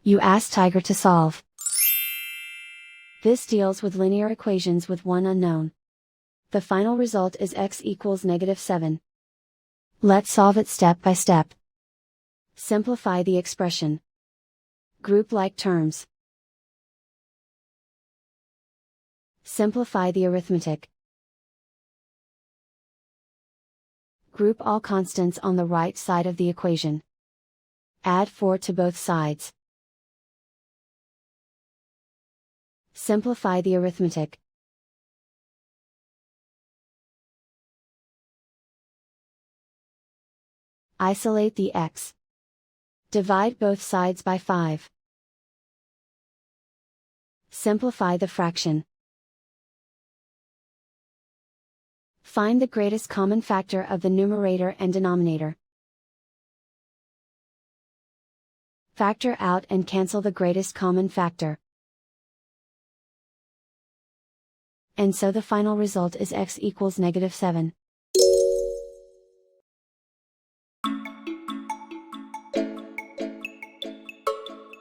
You ask Tiger to solve. This deals with linear equations with one unknown. The final result is x equals -7. Let's solve it step by step. Simplify the expression. Group like terms. Simplify the arithmetic. Group all constants on the right side of the equation. Add 4 to both sides. Simplify the arithmetic. Isolate the x. Divide both sides by 5. Simplify the fraction. Find the greatest common factor of the numerator and denominator. Factor out and cancel the greatest common factor. And so the final result is x equals -7.